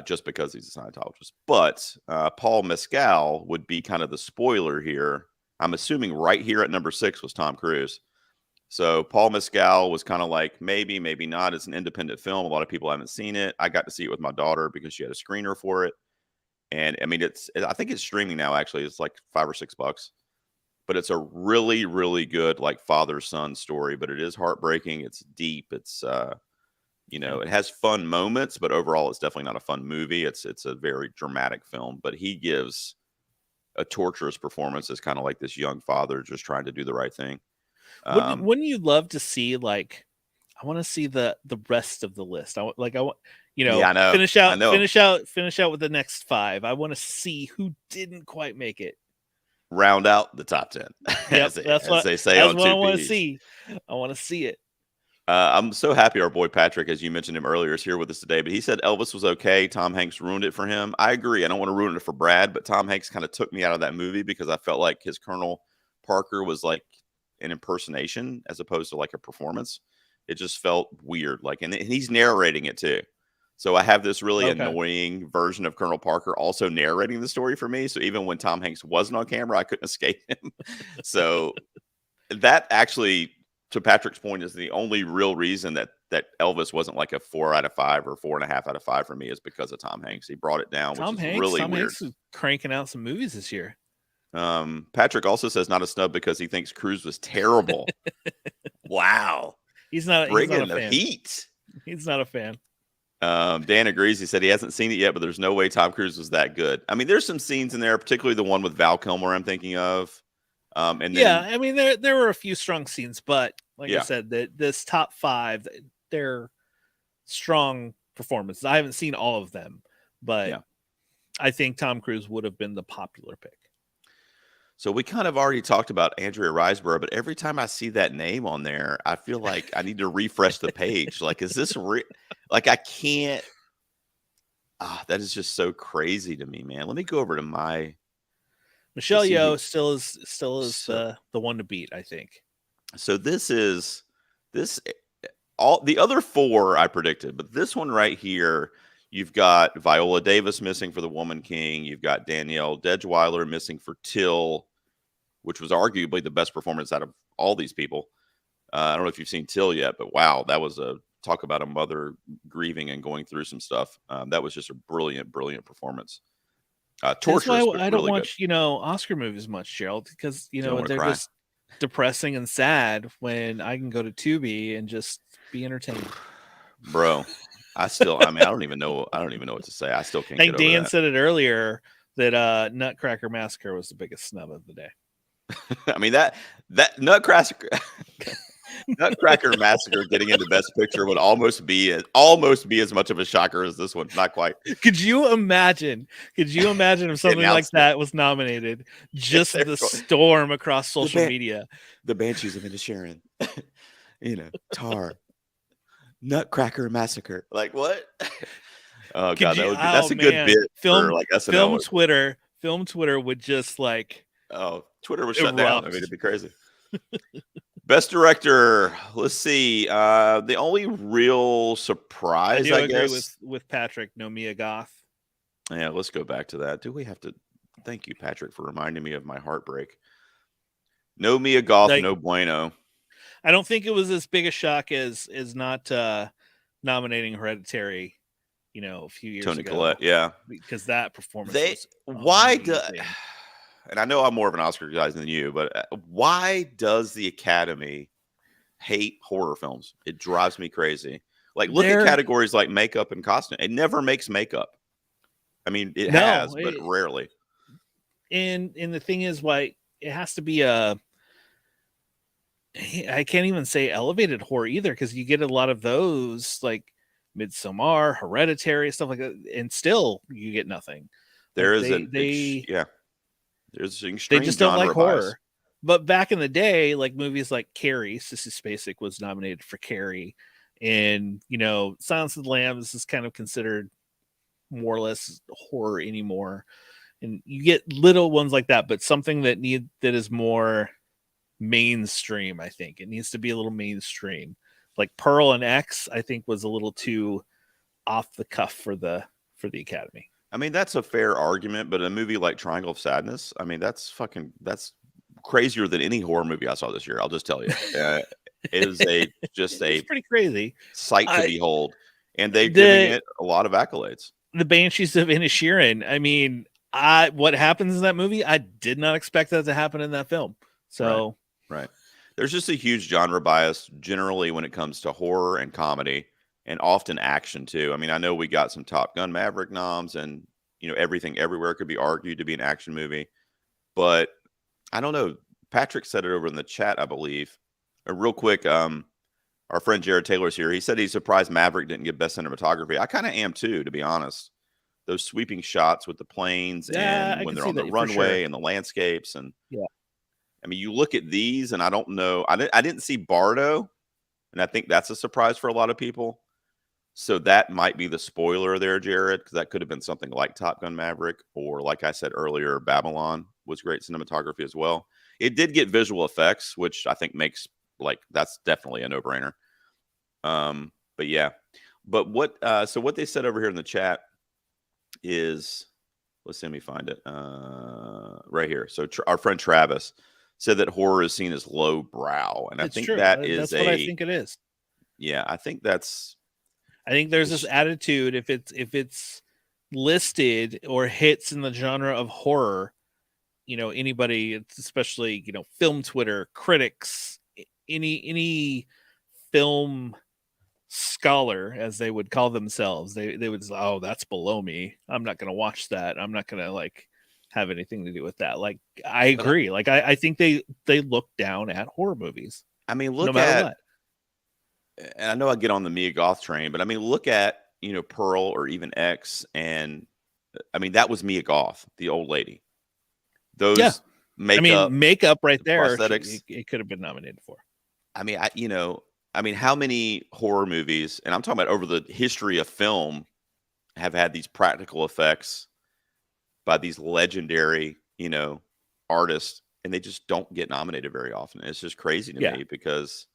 just because he's a Scientologist. But Paul Mescal would be kind of the spoiler here. I'm assuming right here at number 6 was Tom Cruise. So Paul Mescal was kind of like, maybe, maybe not. It's an independent film. A lot of people haven't seen it. I got to see it with my daughter because she had a screener for it. And I mean, I think it's streaming now, actually. It's like $5 or $6. But it's a really, really good, like, father-son story. But it is heartbreaking. It's deep. It's, it has fun moments, but overall, it's definitely not a fun movie. It's a very dramatic film. But he gives a torturous performance as kind of like this young father just trying to do the right thing. Wouldn't you love to see, like, I want to see the rest of the list. I want, Yeah, I know. finish out with the next 5. I want to see who didn't quite make it. Round out the top 10. Yep, as they say that's on what I 2 want to Ps. see. I want to see it. I'm so happy our boy Patrick, as you mentioned him earlier, is here with us today. But he said Elvis was okay. Tom Hanks ruined it for him. I agree. I don't want to ruin it for Brad, but Tom Hanks kind of took me out of that movie because I felt like his Colonel Parker was like an impersonation as opposed to like a performance. It just felt weird. Like, and he's narrating it too. So I have this really annoying version of Colonel Parker also narrating the story for me. So even when Tom Hanks wasn't on camera, I couldn't escape him. So that actually, to Patrick's point, is the only real reason that Elvis wasn't like a 4 out of 5 or 4.5 out of 5 for me is because of Tom Hanks. He brought it down, which is really Tom weird. Hanks is cranking out some movies this year. Patrick also says not a snub because he thinks Cruise was terrible. Wow. He's not bringing a the fan. heat. He's not a fan. Dan agrees. He said he hasn't seen it yet, but there's no way Tom Cruise was that good. I mean, there's some scenes in there, particularly the one with Val Kilmer I'm thinking of. And then, yeah, I mean, there were a few strong scenes, but like I said, this top 5, they're strong performances. I haven't seen all of them, but I think Tom Cruise would have been the popular pick. So we kind of already talked about Andrea Riseborough, but every time I see that name on there, I feel like I need to refresh the page. Like, is this real? Like, I can't. That is just so crazy to me, man. Let me go over to my. Michelle Yeoh still is the one to beat, I think. So this all the other 4 I predicted, but this one right here, you've got Viola Davis missing for The Woman King. You've got Danielle Deadwyler missing for Till, which was arguably the best performance out of all these people. I don't know if you've seen Till yet, but wow, that was talk about a mother grieving and going through some stuff. That was just a brilliant, brilliant performance. Torturous, That's why but I don't really watch, Oscar movies much, Gerald, because they're just depressing and sad when I can go to Tubi and just be entertained. Bro, I don't even know what to say. I still can't. I think get over Dan that. said it earlier that Nutcracker Massacre was the biggest snub of the day. I mean, that Nutcracker Massacre getting into Best Picture would almost be as much of a shocker as this one. Not quite. Could you imagine if something like that was nominated? Just the storm across social media. The Banshees of Inisherin. Tar. Nutcracker Massacre. Like, what? Oh Could god, you? that's Oh a good man, bit for like SNL. Film Twitter would just like Oh, Twitter was shut down. I mean, it'd erupt. be crazy. Best director. Let's see. The only real I surprise, do I agree guess. with Patrick. No Mia Goth. Yeah, let's go back to that. Do we have to? Thank you, Patrick, for reminding me of my heartbreak. No Mia Goth, Like no bueno. I don't think it was as big a shock as not nominating Hereditary, a few years Tony ago, Collette. Yeah, because that performance they. was Why do? amazing. And I know I'm more of an Oscar guy than you, but why does the Academy hate horror films? It drives me crazy. Like, look at There, categories like makeup and costume. It never makes makeup. I mean, it no, has, but rarely. and the thing is, why it has to be I can't even say elevated horror either, because you get a lot of those like Midsommar, Hereditary, stuff like that, and still you get nothing. There Like is they there's an they extreme just don't like genre bias. horror. But back in the day, like movies like Carrie, Sissy Spacek was nominated for Carrie, and Silence of the Lambs is kind of considered more or less horror anymore. And you get little ones like that, but something that is more mainstream. I think it needs to be a little mainstream. Like Pearl and X, I think was a little too off the cuff for the Academy. I mean, that's a fair argument, but a movie like Triangle of Sadness, I mean, that's crazier than any horror movie I saw this year. I'll just tell you, it is just a It's pretty crazy sight to behold, and they're giving it a lot of accolades. The Banshees of Inisherin. I mean, what happens in that movie? I did not expect that to happen in that film. So right. There's just a huge genre bias generally when it comes to horror and comedy, and often action too. I mean, I know we got some Top Gun Maverick noms, and Everything Everywhere could be argued to be an action movie, but I don't know. Patrick said it over in the chat, I believe. Real quick, our friend Jared Taylor's here. He said he's surprised Maverick didn't get best cinematography. I kind of am too, to be honest. Those sweeping shots with the planes and I when can they're see on the that for runway sure. and the landscapes, and Yeah. I mean, you look at these, and I don't know. I didn't see Bardo, and I think that's a surprise for a lot of people. So that might be the spoiler there, Jared, because that could have been something like Top Gun Maverick, or like I said earlier, Babylon was great cinematography as well. It did get visual effects, which I think makes that's definitely a no-brainer. But yeah, but so what they said over here in the chat is, let me find it right here. So our friend Travis said that horror is seen as low brow, and I think True. that is That's what I think it is. Yeah, I think there's this attitude, if it's listed or hits in the genre of horror, anybody, especially film Twitter critics, any film scholar, as they would call themselves, they would say, oh, that's below me, I'm not going to watch that, I'm not going to have anything to do with that. I agree. I think they look down at horror movies. I mean, no matter what. And I know I get on the Mia Goth train, but I mean, look at Pearl or even X, and I mean that was Mia Goth, the old lady. Those makeup right there, prosthetics, it could have been nominated for. I mean, how many horror movies, and I'm talking about over the history of film, have had these practical effects by these legendary, artists, and they just don't get nominated very often. It's just crazy to me, because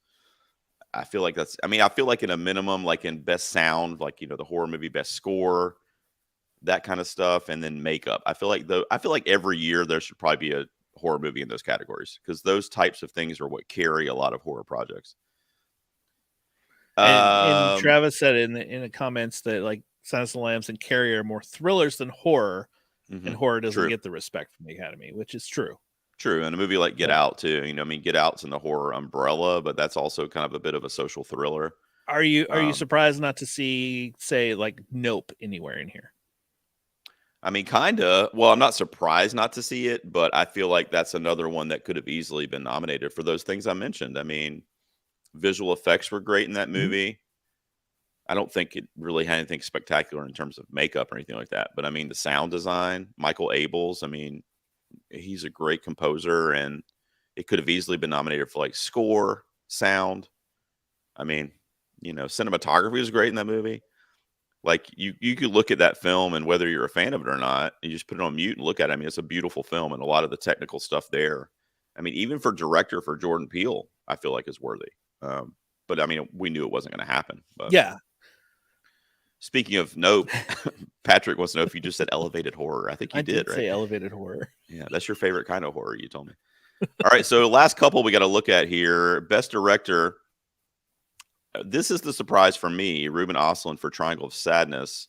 I feel like I feel like in a minimum, like in best sound, like, the horror movie, best score, that kind of stuff. And then makeup. I feel like every year there should probably be a horror movie in those categories, because those types of things are what carry a lot of horror projects. And Travis said in the comments that Silence of the Lambs and Carrie are more thrillers than horror, and horror doesn't get the respect from the Academy, which is true. True. And a movie like Get Out too. Get Out's in the horror umbrella, but that's also kind of a bit of a social thriller. Are you surprised not to see, say, Nope anywhere in here? I mean, kind of. Well, I'm not surprised not to see it, but I feel like that's another one that could have easily been nominated for those things I mentioned. I mean, visual effects were great in that movie. I don't think it really had anything spectacular in terms of makeup or anything like that. But I mean, the sound design, Michael Abels, I mean, he's a great composer, and it could have easily been nominated for score, sound. I mean, cinematography was great in that movie. Like you could look at that film, and whether you're a fan of it or not, you just put it on mute and look at it. I mean, it's a beautiful film, and a lot of the technical stuff there. I mean, even for director for Jordan Peele, I feel like is worthy. But I mean, we knew it wasn't going to happen. But Yeah, speaking of nope, Patrick wants to know if you just said elevated horror. I think you I did, did right? say elevated horror. Yeah, that's your favorite kind of horror, you told me. All right, so last couple we got to look at here. Best director. This is the surprise for me, Ruben Östlund for Triangle of Sadness.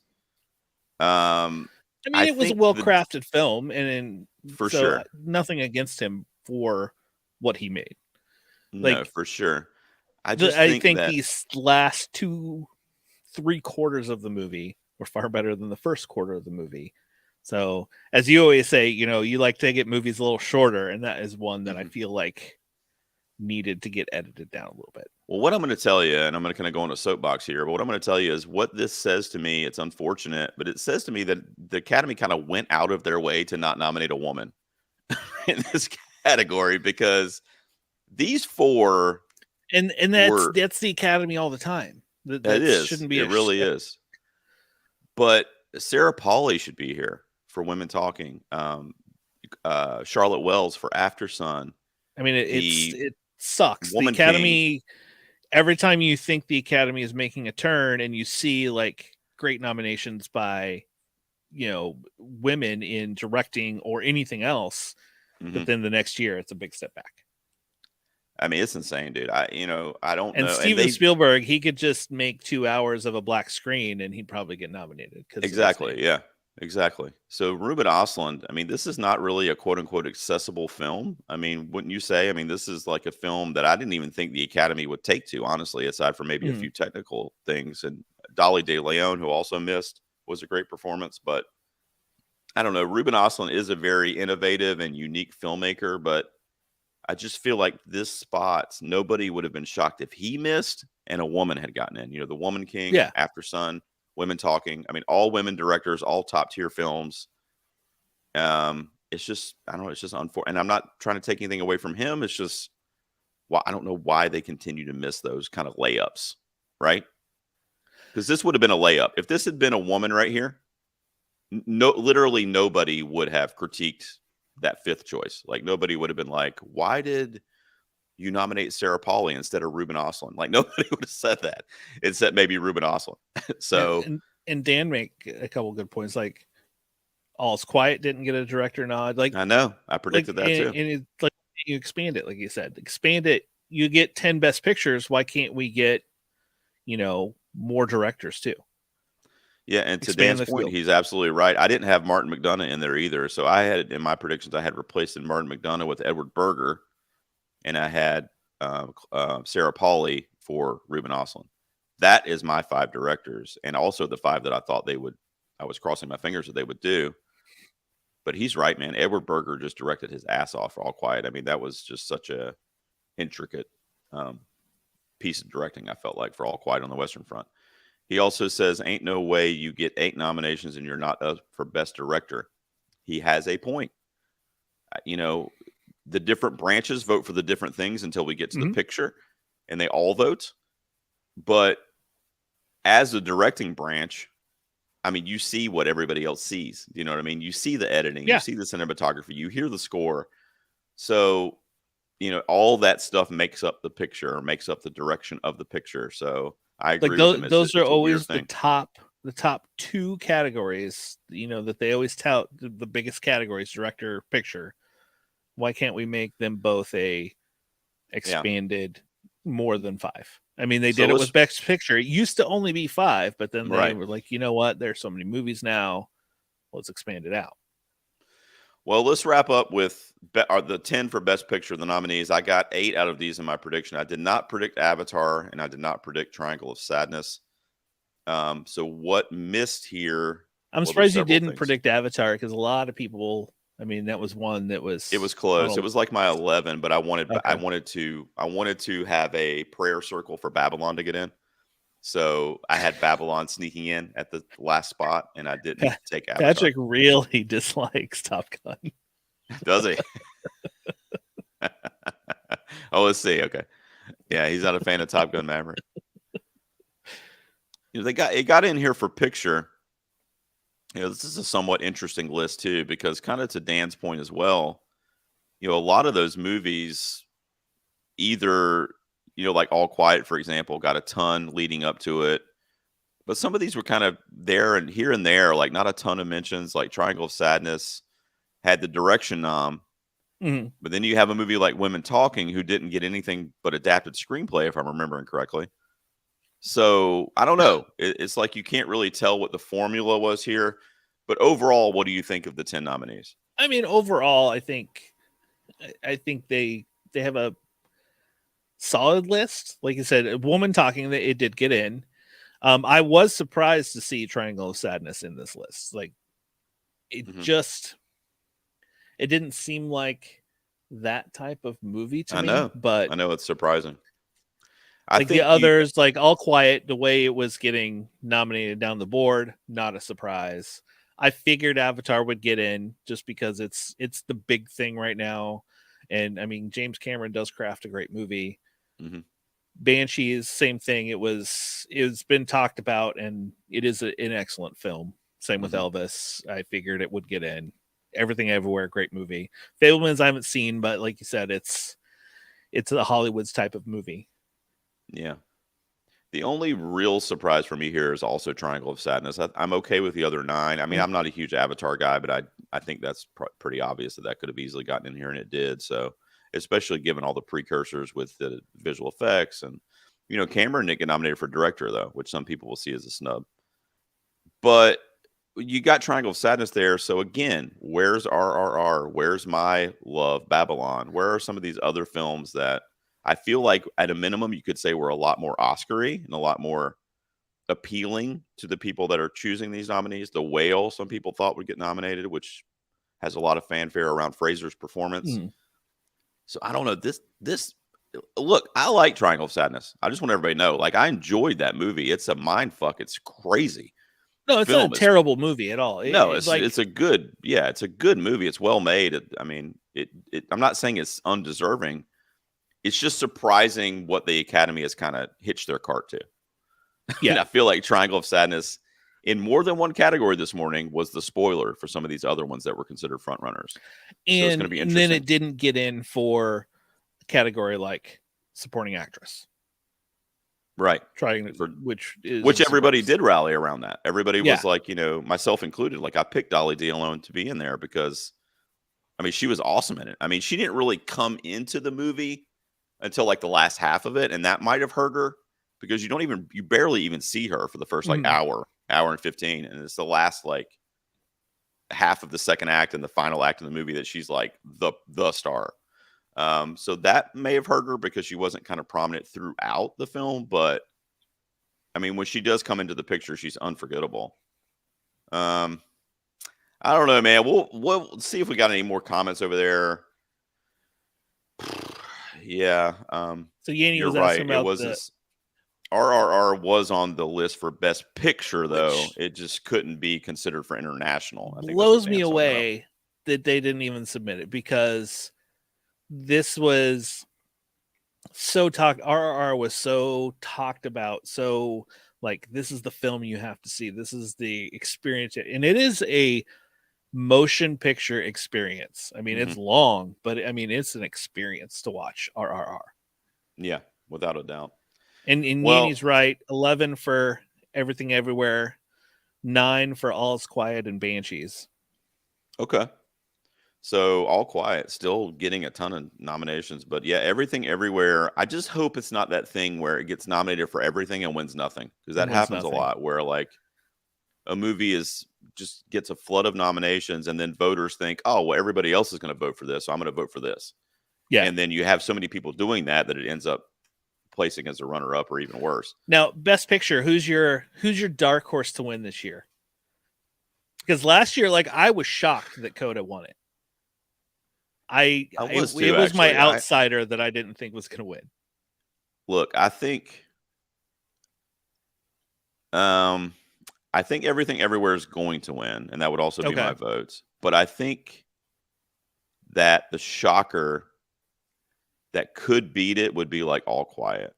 I mean, I it was a think well-crafted film, and for so sure. nothing against him for what he made. No, Like, for sure. I think that these last 2-3 quarters of the movie were far better than the first quarter of the movie. So, as you always say, you like to get movies a little shorter, and that is one that I feel like needed to get edited down a little bit. Well, what I'm going to tell you, and I'm going to kind of go on a soapbox here, but what I'm going to tell you is what this says to me. It's unfortunate, but it says to me that the Academy kind of went out of their way to not nominate a woman in this category, because these four, and that's the Academy all the time. That is. Shouldn't be. It really is. But Sarah Polley should be here for Women Talking. Charlotte Wells for After Sun. I mean, it sucks. The Academy. King. Every time you think the Academy is making a turn, and you see like great nominations by, women in directing or anything else, but then the next year it's a big step back. I mean, it's insane, dude. I don't know. And Steven Spielberg, he could just make 2 hours of a black screen and he'd probably get nominated. Exactly. Yeah, exactly. So Ruben Östlund, I mean, this is not really a quote unquote accessible film. I mean, wouldn't you say? I mean, this is like a film that I didn't even think the Academy would take to, honestly, aside from maybe a few technical things. And Dolly De Leon, who also missed, was a great performance. But I don't know. Ruben Östlund is a very innovative and unique filmmaker, but I just feel like this spot, nobody would have been shocked if he missed and a woman had gotten in. The Woman King, After Sun, Women Talking. I mean, all women directors, all top tier films. It's just, I don't know. It's just unfortunate. And I'm not trying to take anything away from him. It's just, I don't know why they continue to miss those kind of layups, right? Because this would have been a layup. If this had been a woman right here, literally nobody would have critiqued that fifth choice. Like, nobody would have been like, why did you nominate Sarah Polley instead of Ruben Östlund? Like, nobody would have said that, except maybe Ruben Östlund. So and Dan make a couple good points. Like, All's Quiet didn't get a director nod. Like, I know, I predicted that too. And it's like, you expand it, like you said, expand it. You get 10 best pictures. Why can't we get more directors too? Yeah, and to Dan's point, he's absolutely right. I didn't have Martin McDonagh in there either. So I had, in my predictions, I had replaced Martin McDonagh with Edward Berger, and I had Sarah Polley for Ruben Östlund. That is my 5 directors, and also the 5 that I thought I was crossing my fingers that they would do. But he's right, man. Edward Berger just directed his ass off for All Quiet. I mean, that was just such a intricate piece of directing, I felt like, for All Quiet on the Western Front. He also says, ain't no way you get 8 nominations and you're not up for Best Director. He has a point. The different branches vote for the different things until we get to the picture, and they all vote. But as a directing branch, I mean, you see what everybody else sees. You know what I mean? You see the editing, you see the cinematography, you hear the score. So, all that stuff makes up the picture, or makes up the direction of the picture. So I agree with him. Those are always the top 2 categories, that they always tout, the biggest categories, director, picture. Why can't we make them both a expanded more than 5? I mean, they did it with Best Picture. It used to only be 5, but then they were like, you know what? There's so many movies now. Let's expand it out. Well, let's wrap up with the 10 for Best Picture, the nominees. I got 8 out of these in my prediction. I did not predict Avatar, and I did not predict Triangle of Sadness. So what missed here? I'm surprised you didn't predict Avatar, because a lot of people, I mean, that was one that was. It was close. It was like my 11, but I wanted to have a prayer circle for Babylon to get in. So I had Babylon sneaking in at the last spot, and I didn't take Avatar. Patrick really dislikes Top Gun. Does he? Oh, let's see. Okay. Yeah, he's not a fan of Top Gun Maverick. it got in here for picture. This is a somewhat interesting list too, because kind of to Dan's point as well, a lot of those movies either, like All Quiet, for example, got a ton leading up to it. But some of these were kind of there and here and there, like not a ton of mentions, like Triangle of Sadness had the direction nom. Mhm. But then you have a movie like Women Talking, who didn't get anything but adapted screenplay, if I'm remembering correctly. So I don't know. It's like you can't really tell what the formula was here. But overall, what do you think of the 10 nominees? I mean, overall, I think they have a solid list. Like you said, a Woman Talking, that it did get in. I was surprised to see Triangle of Sadness in this list. Like, it it didn't seem like that type of movie to me. But I know it's surprising. like the others, like All Quiet, the way it was getting nominated down the board, not a surprise. I figured Avatar would get in just because it's the big thing right now. And I mean, James Cameron does craft a great movie. Mm-hmm. Banshees, same thing. It's been talked about, and it is an excellent film. Same with Elvis. I figured it would get in. Everything Everywhere, great movie. Fablemans I haven't seen, but like you said, it's a Hollywood's type of movie. Yeah. The only real surprise for me here is also Triangle of Sadness. I'm okay with the other 9. I mean, I'm not a huge Avatar guy, but I think that's pretty obvious that could have easily gotten in here, and it did. So, especially given all the precursors with the visual effects. And, Cameron didn't get nominated for director, though, which some people will see as a snub. But you got Triangle of Sadness there. So, again, where's RRR? Where's My Love, Babylon? Where are some of these other films that I feel like at a minimum you could say were a lot more Oscar-y and a lot more appealing to the people that are choosing these nominees? The Whale, some people thought would get nominated, which has a lot of fanfare around Fraser's performance. So I don't know. This look, I like Triangle of Sadness. I just want everybody to know, like, I enjoyed that movie. It's a mind fuck. It's crazy. No, it's not a terrible movie at all. It's a good movie. It's well made. I'm not saying it's undeserving. It's just surprising what the Academy has kind of hitched their cart to. Yeah. And I feel like Triangle of Sadness in more than one category this morning was the spoiler for some of these other ones that were considered front runners. And, so it's going to be interesting. And then it didn't get in for a category like supporting actress. Right. Which everybody did rally around that. Everybody was like, myself included, like I picked Dolly Dialone to be in there because, I mean, she was awesome in it. I mean, she didn't really come into the movie until like the last half of it, and that might have hurt her because you barely even see her for the first like hour and 15, and it's the last like half of the second act and the final act of the movie that she's like the star. So that may have hurt her because she wasn't kind of prominent throughout the film, but I mean, when she does come into the picture, she's unforgettable. I don't know, man. We'll see if we got any more comments over there. Yeah. So Yanni you're was right. It was RRR was on the list for Best Picture, though. It just couldn't be considered for international. I think blows me away that they didn't even submit it because this was RRR was so talked about. So like, this is the film you have to see. This is the experience. And it is a motion picture experience. I mean, it's long, but I mean, it's an experience to watch RRR. Yeah, without a doubt. And Yanni's right. 11 for Everything Everywhere, 9 for All's Quiet and Banshees. Okay. So All Quiet still getting a ton of nominations, but yeah, Everything Everywhere. I just hope it's not that thing where it gets nominated for everything and wins nothing, because that happens a lot where like a movie just gets a flood of nominations and then voters think, oh, well, everybody else is going to vote for this, so I'm going to vote for this. Yeah. And then you have so many people doing that it ends up placing as a runner-up or even worse. Now, Best Picture, who's your dark horse to win this year? Because last year, like, I was shocked that Coda won it. It was my outsider that I didn't think was going to win. Look, I think Everything Everywhere is going to win, and that would also be my votes. But I think that the shocker that could beat it would be like All Quiet.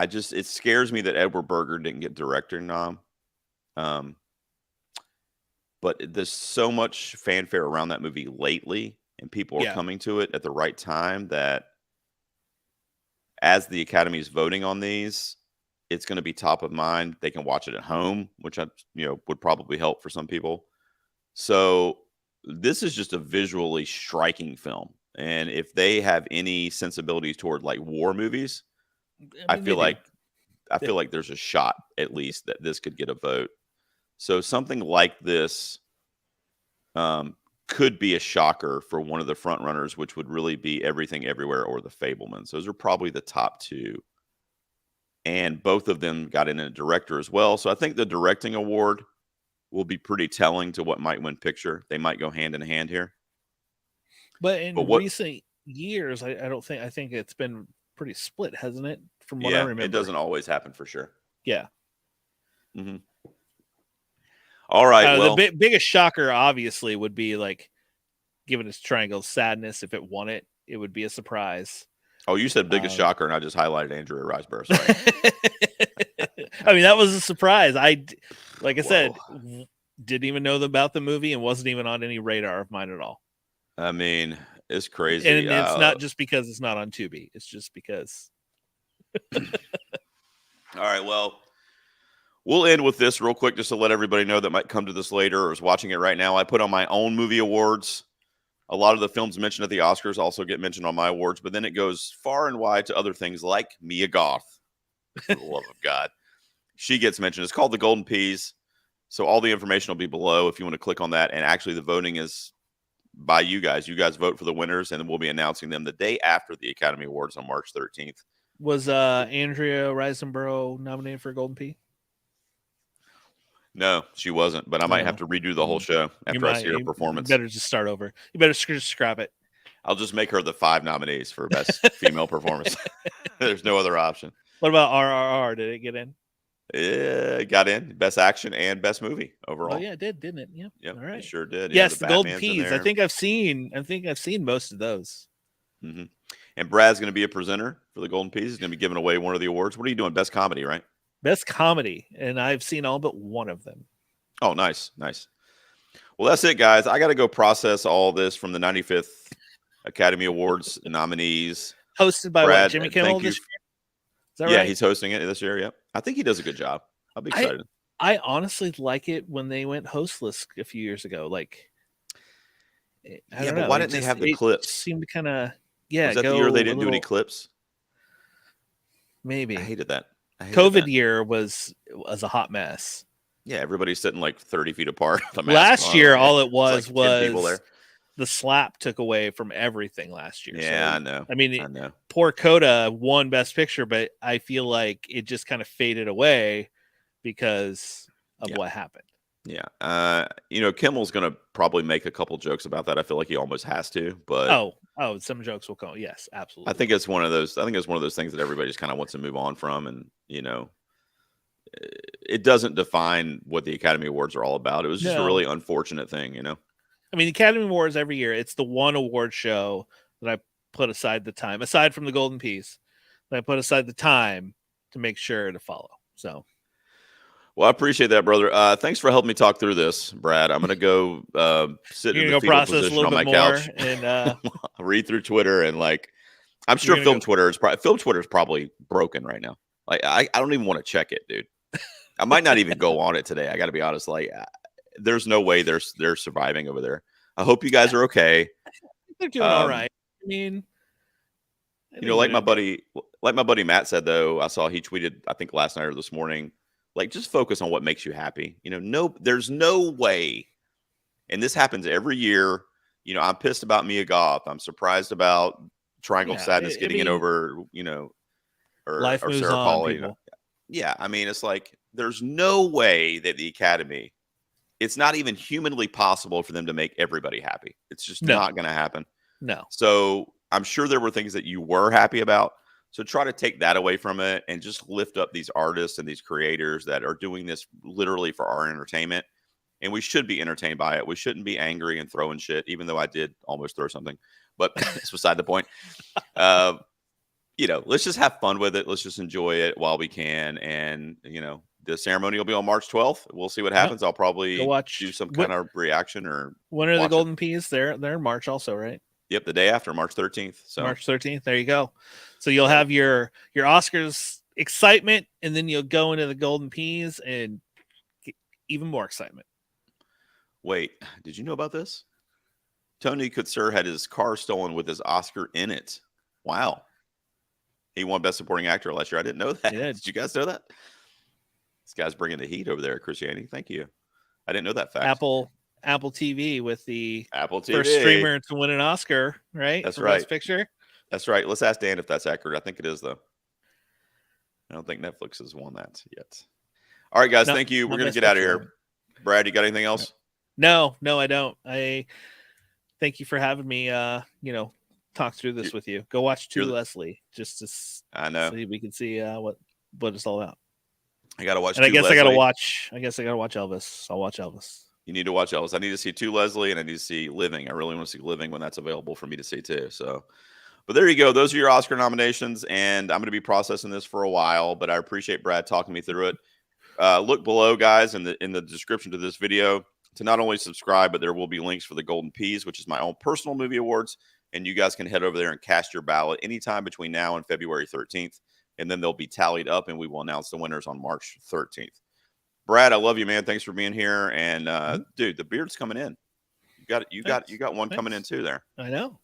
it scares me that Edward Berger didn't get director nom. But there's so much fanfare around that movie lately, and people are coming to it at the right time that as the Academy is voting on these, it's going to be top of mind. They can watch it at home, which would probably help for some people. So this is just a visually striking film. And if they have any sensibilities toward like war movies, I feel like there's a shot at least that this could get a vote. So something like this could be a shocker for one of the front runners, which would really be Everything Everywhere or The Fabelmans. Those are probably the top two. And both of them got in a director as well. So I think the directing award will be pretty telling to what might win picture. They might go hand in hand here. But in recent years, I think it's been pretty split, hasn't it? From what I remember. It doesn't always happen for sure. Yeah. Mm-hmm. All right. Well, the biggest shocker, obviously, would be like, given its Triangle Sadness, if it won it, it would be a surprise. Oh, you said biggest shocker, and I just highlighted Andrea Riseborough. Sorry. I mean, that was a surprise. I said, didn't even know about the movie and wasn't even on any radar of mine at all. I mean, it's crazy. And it's not just because it's not on Tubi. It's just because. All right. Well, we'll end with this real quick just to let everybody know that might come to this later or is watching it right now. I put on my own movie awards. A lot of the films mentioned at the Oscars also get mentioned on my awards, but then it goes far and wide to other things like Mia Goth. For the love of God. She gets mentioned. It's called The Golden Peas. So all the information will be below if you want to click on that. And actually the voting is by you guys. You guys vote for the winners, and then we'll be announcing them the day after the Academy Awards on March 13th. Was Andrea Riseborough nominated for a Golden Pea? No, she wasn't, but I might have to redo the whole show after I see her performance. You better just start over. You better scrap it. I'll just make her the 5 nominees for Best Female Performance. There's no other option. What about RRR? Did it get in? It got in. Best Action and Best Movie overall. Oh, yeah, it did, didn't it? Yeah. Yep, all right. It sure did. Yes, the Golden Peas. I think I've seen most of those. Mm-hmm. And Brad's going to be a presenter for the Golden Peas. He's going to be giving away one of the awards. What are you doing? Best Comedy, right? Best Comedy, and I've seen all but one of them. Oh, nice. Well, that's it, guys. I got to go process all this from the 95th Academy Awards nominees. Hosted by Brad, Jimmy Kimmel this year? Is that right? right? He's hosting it this year, yep. I think he does a good job. I'll be excited. I honestly like it when they went hostless a few years ago. Like, I don't know. Why didn't they have the clips? It seemed to kind of, Was that the year they didn't do any clips? Maybe. I hated that. COVID year was a hot mess. Yeah, everybody's sitting like 30 feet apart. Last year, all it was people there. The slap took away from everything last year. Yeah, so, I know. I mean, poor Coda won Best Picture, but I feel like it just kind of faded away because of what happened. Yeah. Kimmel's going to probably make a couple jokes about that. I feel like he almost has to, but some jokes will come. Yes, absolutely. I think it's one of those things that everybody just kind of wants to move on from. And, it doesn't define what the Academy Awards are all about. It was just a really unfortunate thing, I mean, the Academy Awards every year, it's the one award show that I put aside the time, aside from the Golden Peas, that I put aside the time to make sure to follow. So, well, I appreciate that, brother. Thanks for helping me talk through this, Brad. I'm going to go sit in the fetal position on my couch and read through Twitter and I'm sure Twitter is probably broken right now. Like I don't even want to check it, dude. I might not even go on it today. I got to be honest. There's no way they're surviving over there. I hope you guys are okay. They're doing all right. I mean, like my buddy Matt said, though, I saw he tweeted, I think last night or this morning, just focus on what makes you happy. There's no way. And this happens every year. I'm pissed about Mia Goth. I'm surprised about Triangle of Sadness getting it over, or Sarah Polly. Yeah. I mean, it's there's no way that the Academy, it's not even humanly possible for them to make everybody happy. It's just not going to happen. No. So I'm sure there were things that you were happy about. So try to take that away from it and just lift up these artists and these creators that are doing this literally for our entertainment. And we should be entertained by it. We shouldn't be angry and throwing shit, even though I did almost throw something. But it's beside the point. let's just have fun with it. Let's just enjoy it while we can. And, the ceremony will be on March 12th. We'll see what happens. I'll Go probably watch. do some kind of reaction or when are the watch it. Golden Peas? They're in March also, right? Yep, the day after, March 13th. So March 13th. There you go. So you'll have your Oscars excitement, and then you'll go into the Golden Peas and get even more excitement. Wait, did you know about this? Tony Kutzer had his car stolen with his Oscar in it. Wow. He won Best Supporting Actor last year. I didn't know that. Yeah. Did you guys know that? This guy's bringing the heat over there at Christianity. Thank you. I didn't know that fact. Apple TV with the Apple TV. first streamer to win an Oscar, right? That's for right. Best Picture. That's right. Let's ask Dan if that's accurate. I think it is, though. I don't think Netflix has won that yet. All right, guys. No, thank you. We're going to Best get out of Picture. here. Brad, you got anything else? No, I don't. I thank you for having me. Talk through this with you. Go watch Leslie just to I know. so we can see what it's all about. I got to watch. And I guess Leslie. I got to watch Elvis. I'll watch Elvis. You need to watch Elvis. I need to see Leslie, and I need to see Living. I really want to see Living when that's available for me to see too. So, but there you go. Those are your Oscar nominations, and I'm going to be processing this for a while. But I appreciate Brad talking me through it. Look below, guys, in the description to this video to not only subscribe, but there will be links for the Golden Peas, which is my own personal movie awards. And you guys can head over there and cast your ballot anytime between now and February 13th. And then they'll be tallied up, and we will announce the winners on March 13th. Brad, I love you, man. Thanks for being here. And dude, the beard's coming in. You got one coming in too there. I know.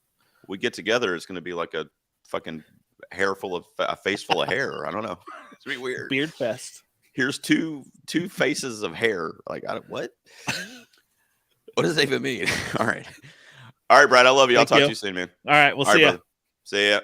We get together, it's going to be like a fucking a face full of hair. I don't know. It's gonna be weird. Beard fest. Here's two faces of hair. Like, what? What does that even mean? All right, Brad. I love you. I'll talk to you soon, man. All right, we'll see you. See ya.